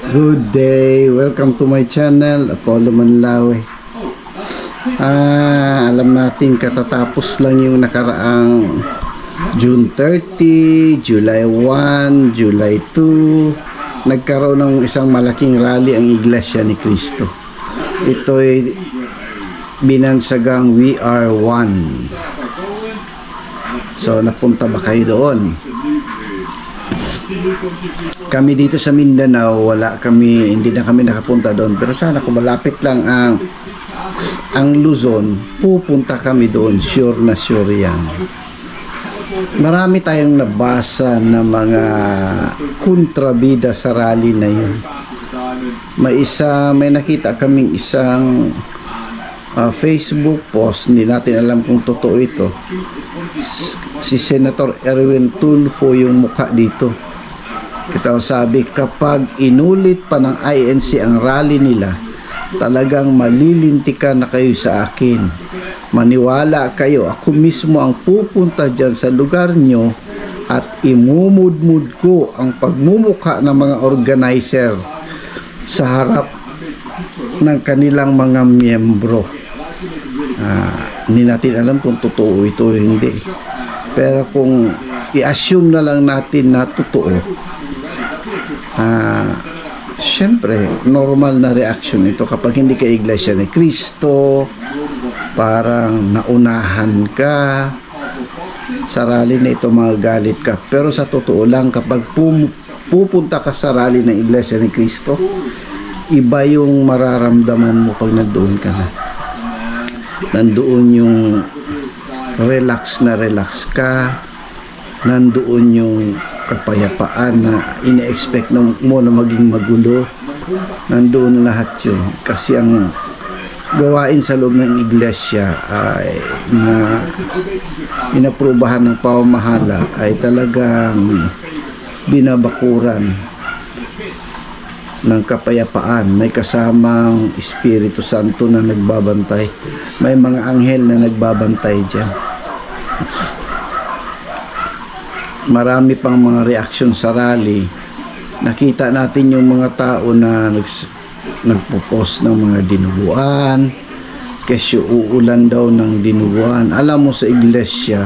Good day, welcome to my channel, Apollo Manlawe. Alam natin katatapos lang yung nakaraang June 30, July 1, July 2. Nagkaroon ng isang malaking rally ang Iglesia ni Cristo. Ito'y binansagang We Are One. So napunta ba kayo doon? Kami dito sa Mindanao, hindi na kami nakapunta doon. Pero sana kung malapit lang ang Luzon, pupunta kami doon. Sure na sure yan. Marami tayong nabasa na mga kontrabida sa rally na yun. May nakita kaming isang Facebook post, hindi natin alam kung totoo ito. Si Senator Erwin Tulfo yung mukha dito. Ito sabi, kapag inulit pa ng INC ang rally nila, talagang malilintikan na kayo sa akin. Maniwala kayo, ako mismo ang pupunta dyan sa lugar nyo at imumudmud ko ang pagmumukha ng mga organizer sa harap ng kanilang mga miyembro. Hindi natin alam kung totoo ito o hindi. Pero kung i-assume na lang natin na totoo, syempre normal na reaction ito kapag hindi ka Iglesia ni Cristo. Parang naunahan ka sa rally na ito, magagalit ka. Pero sa totoo lang, kapag pupunta ka sa rally ng Iglesia ni Cristo, iba yung mararamdaman mo pag nandoon ka na. Nandoon yung relax ka, nandoon yung kapayapaan na ine-expect mo na maging magulo. Nandoon lahat yun. Kasi ang gawain sa loob ng iglesia ay na inaprubahan ng pamamahala ay talagang binabakuran ng kapayapaan. May kasamang Espiritu Santo na nagbabantay. May mga anghel na nagbabantay dyan. Marami pang mga reaksyon sa rally. Nakita natin yung mga tao na nagpo-post ng mga dinuguan kasi uulan daw ng dinuguan. Alam mo, sa iglesia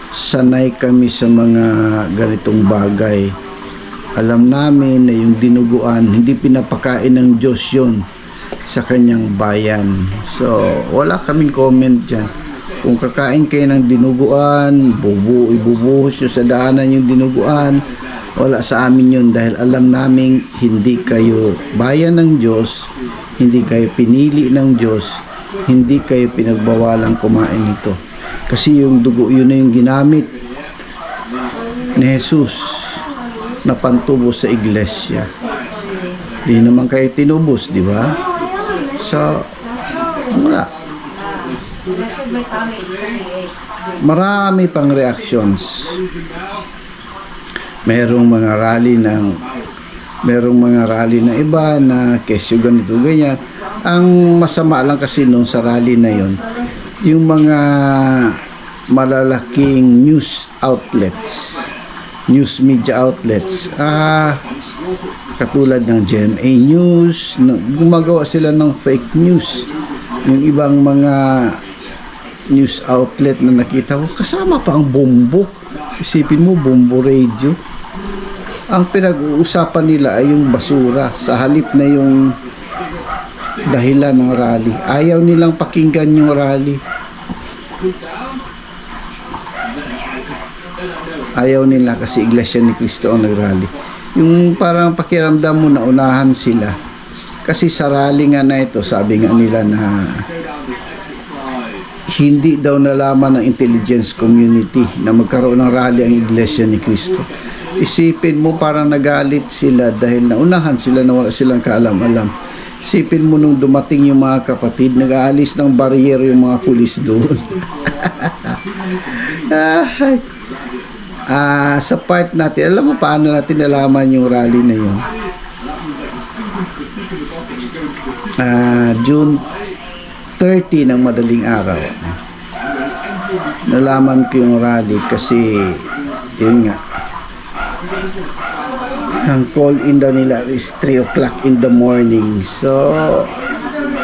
sanay kami sa mga ganitong bagay. Alam namin na yung dinuguan hindi pinapakain ng Diyos yun sa kanyang bayan. So wala kaming comment dyan. Kung kakain kayo ng dinuguan, ibubuhos nyo sa daanan yung dinuguan, wala sa amin yun, dahil alam namin hindi kayo bayan ng Diyos, hindi kayo pinili ng Diyos, hindi kayo pinagbawalang kumain nito. Kasi yung dugo, yun na yung ginamit ni Jesus na pantubos sa iglesia. Di naman kayo tinubos, di ba? So, wala. Marami pang reactions. Merong mga rally na iba na kesyo ganito ganyan. Ang masama lang kasi nung sa rally na yon, yung mga malalaking news media outlets, katulad ng GMA News, gumagawa sila ng fake news. Yung ibang mga news outlet na nakita ko, kasama pa ang Bombo. Isipin mo, Bombo Radio. Ang pinag-uusapan nila ay yung basura sa halip na yung dahilan ng rally. Ayaw nilang pakinggan yung rally. Ayaw nila kasi Iglesia ni Cristo ang nagrally. Yung parang pakiramdam mo na unahan sila. Kasi sa rally nga na ito, sabi nga nila na hindi daw nalaman ng intelligence community na magkaroon ng rally ang Iglesia ni Cristo. Isipin mo, parang nagalit sila dahil naunahan sila na wala silang kaalam-alam. Isipin mo nung dumating yung mga kapatid, nag-aalis ng barrier yung mga pulis doon. Sa part natin, alam mo paano natin nalaman yung rally na yun? June 30 ng madaling araw, nalaman ko yung rally kasi yun nga, Ang call-in daw nila is 3 o'clock in the morning. So,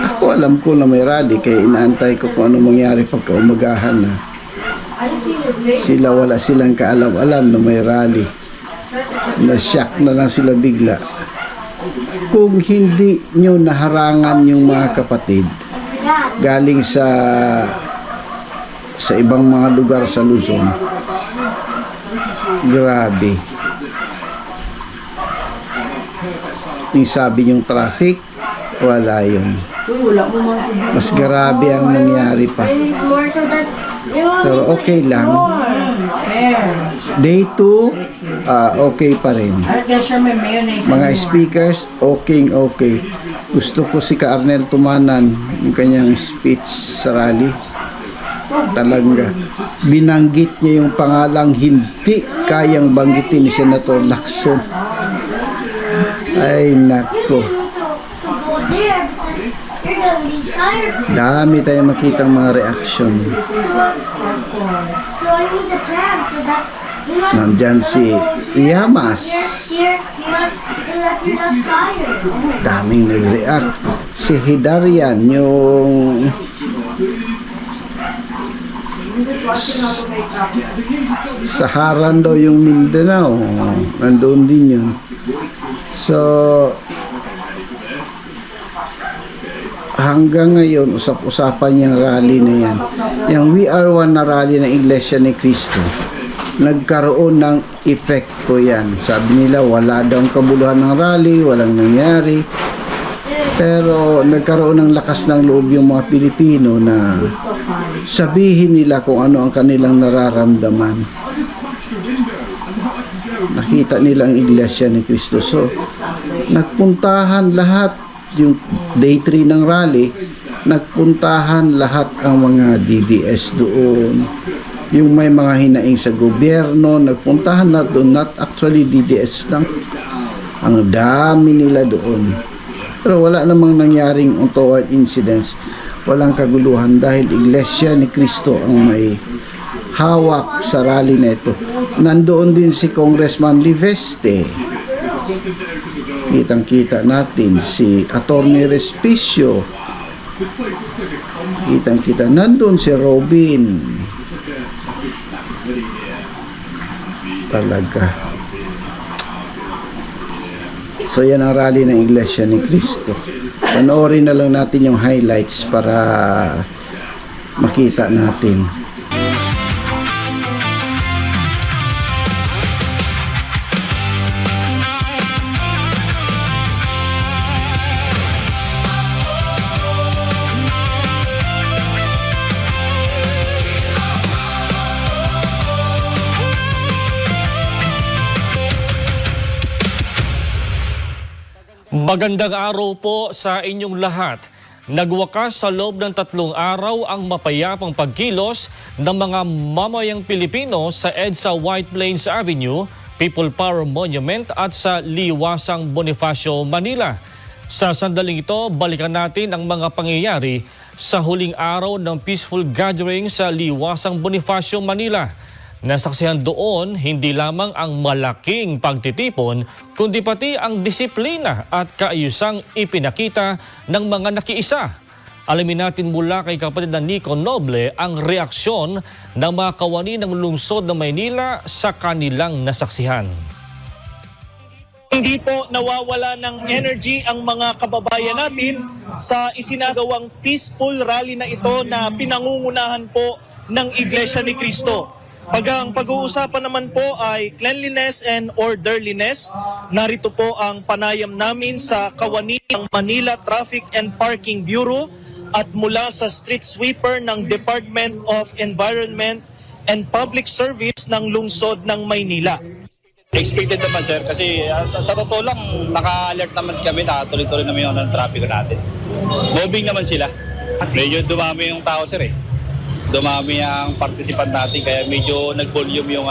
ako alam ko na may rally, kaya inaantay ko kung ano mangyari pagka umagahan na. Sila wala silang kaalam-alam na may rally. Na-shock na lang sila bigla. Kung hindi nyo naharangan yung mga kapatid, galing sa ibang mga lugar sa Luzon, grabe. Yung sabi yung traffic, wala yun. Mas grabe ang nangyari pa. Pero okay lang. Day 2, okay pa rin. Mga speakers, okay. Gusto ko si Ka Arnel Tumanan, yung kanyang speech sa rally. Talaga. Binanggit niya yung pangalang hindi kayang banggitin ni Senator Lacson. Ay, nako. Dami tayong makitang mga reaction. Nandyan si Yamas. Daming nag-react. Si Hidarian, yung Saharan daw yung Mindanao. Nandoon din yun. So, hanggang ngayon, usap-usapan yung rally na yan. Yung We Are One na rally ng Iglesia ni Cristo, nagkaroon ng epekto yan. Sabi nila, wala daw kabuluhan ng rally, walang nangyari. Pero nagkaroon ng lakas ng loob yung mga Pilipino na sabihin nila kung ano ang kanilang nararamdaman. Nakita nila ang Iglesia ni Cristo. So, nagpuntahan lahat, yung day 3 ng rally, nagpuntahan lahat ang mga DDS doon. Yung may mga hinaing sa gobyerno, nagpuntahan na doon, not actually DDS lang. Ang dami nila doon. Pero wala namang nangyaring untoward incidents. Walang kaguluhan dahil Iglesia ni Cristo ang may hawak sa rally na ito. Nandoon din si Congressman Liveste. Kitang-kita natin si Attorney Respicio. Kitang-kita. Nandun si Robin. Talaga. So yan ang rally ng Iglesia ni Cristo. Panoorin na lang natin yung highlights para makita natin. Magandang araw po sa inyong lahat. Nagwakas sa loob ng 3 araw ang mapayapang pagkilos ng mga mamayang Pilipino sa EDSA White Plains Avenue, People Power Monument at sa Liwasang Bonifacio, Manila. Sa sandaling ito, balikan natin ang mga pangyayari sa huling araw ng peaceful gathering sa Liwasang Bonifacio, Manila. Nasaksihan doon hindi lamang ang malaking pagtitipon, kundi pati ang disiplina at kaayusang ipinakita ng mga nakiisa. Alamin natin mula kay kapatid na Nico Noble ang reaksyon ng mga kawani ng lungsod ng Maynila sa kanilang nasaksihan. Hindi po nawawala ng energy ang mga kababayan natin sa isinagawang peaceful rally na ito na pinangungunahan po ng Iglesia ni Cristo. Ang pag-uusapan naman po ay cleanliness and orderliness. Narito po ang panayam namin sa kawani ng Manila Traffic and Parking Bureau at mula sa street sweeper ng Department of Environment and Public Service ng lungsod ng Maynila. Expected naman sir kasi sa totoo lang naka-alert naman kami, nakatuloy-tuloy naman yung traffic natin. Moving naman sila. Medyo dumami yung tao sir eh. Dumami ang participant natin kaya medyo nag-volume yung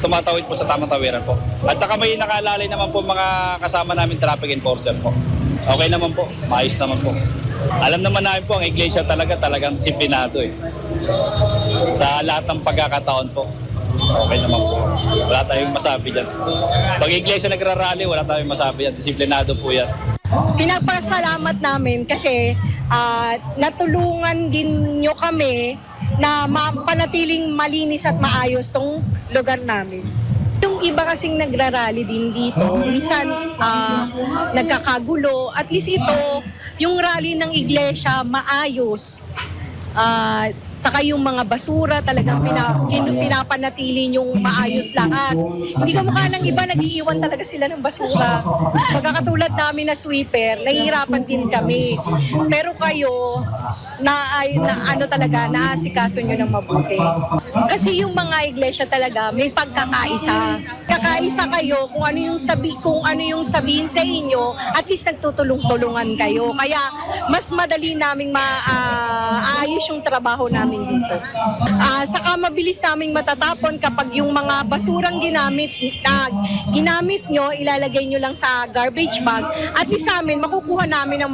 tumatawid po sa tamang tawiran po. At saka may nakalalay naman po mga kasama namin traffic enforcer po. Okay naman po, maayos naman po. Alam naman namin po ang iglesia talagang disiplinado eh. Sa lahat ng pagkakataon po. okay naman po. Wala tayong masabi dyan. Pag iglesia nagrarally, wala tayong masabi dyan. Disiplinado po yan. Pinapasalamat namin kasi natulungan din nyo kami na panatiling malinis at maayos tong lugar namin. Yung iba kasing nagrarally din dito, minsan nagkakagulo. At least ito, yung rally ng iglesia maayos. Saka yung mga basura talagang pinapanatili yung maayos lahat. Hindi kamukha ng iba, nag-iiwan talaga sila ng basura. Pagkakatulad namin na sweeper, nahihirapan din kami. Pero kayo, naasikaso nyo ng mabuti. Kasi yung mga iglesia talaga, may pagkakaisa. Kakaisa kayo kung ano yung sabihin sa inyo, at least nagtutulong-tulungan kayo. Kaya mas madali naming maayos yung trabaho namin dito. Saka mabilis naming matatapon kapag yung mga basurang ginamit nyo, ilalagay nyo lang sa garbage bag. At least sa amin, makukuha namin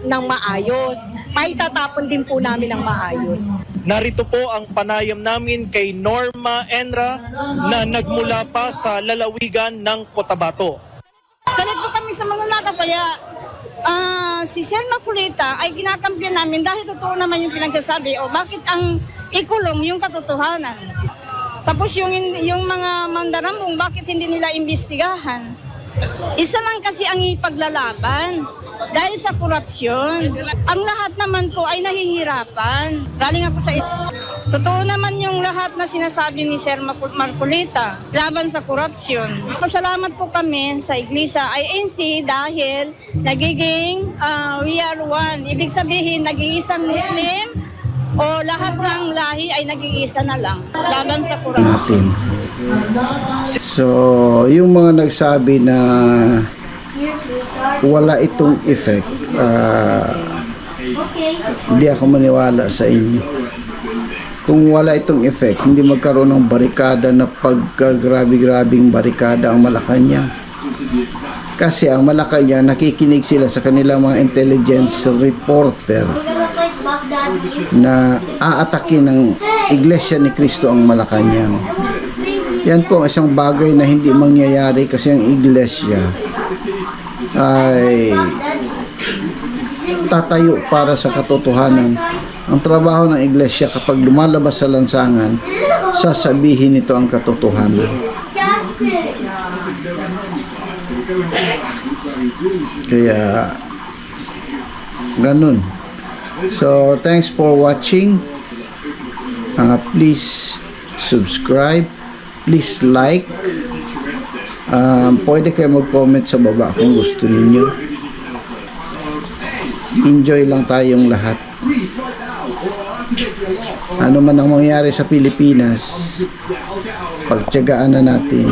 ng maayos. Maitatapon din po namin ng maayos. Narito po ang panayam namin kay Norma Enra na nagmula pa sa lalawigan ng Cotabato. Galit po kami sa mga nakaw, kaya si Sir Maculita ay kinakampiyan namin dahil totoo naman yung pinagsasabi o bakit ang ikulong yung katotohanan. Tapos yung mga mandarambong, bakit hindi nila imbestigahan? Isa lang kasi ang ipaglalaban dahil sa korupsyon. Ang lahat naman ko ay nahihirapan. Galing ako sa ito. Totoo naman yung lahat na sinasabi ni Sir Marcolita laban sa korupsyon. Pasalamat po kami sa Iglesia INC dahil nagiging we are one. Ibig sabihin, nag-iisang Muslim o lahat ng lahi ay nag-iisa na lang laban sa korupsyon. So, yung mga nagsabi na wala itong effect, hindi ako maniwala sa inyo. Kung wala itong effect, hindi magkaroon ng barikada na pagkagrabe-grabing barikada ang Malacanang. Kasi ang Malacanang, nakikinig sila sa kanilang mga intelligence reporter na aatake ng Iglesia ni Cristo ang Malacanang. Yan po ang isang bagay na hindi mangyayari kasi ang Iglesia ay tatayo para sa katotohanan. Ang trabaho ng Iglesia kapag lumalabas sa lansangan, sasabihin nito ang katotohanan. Kaya ganun. So thanks for watching. Please subscribe, please like. Pwede kayo mag-comment sa baba kung gusto ninyo. Enjoy lang tayong lahat. Ano man ang mangyari sa Pilipinas, pagtiyagaan na natin.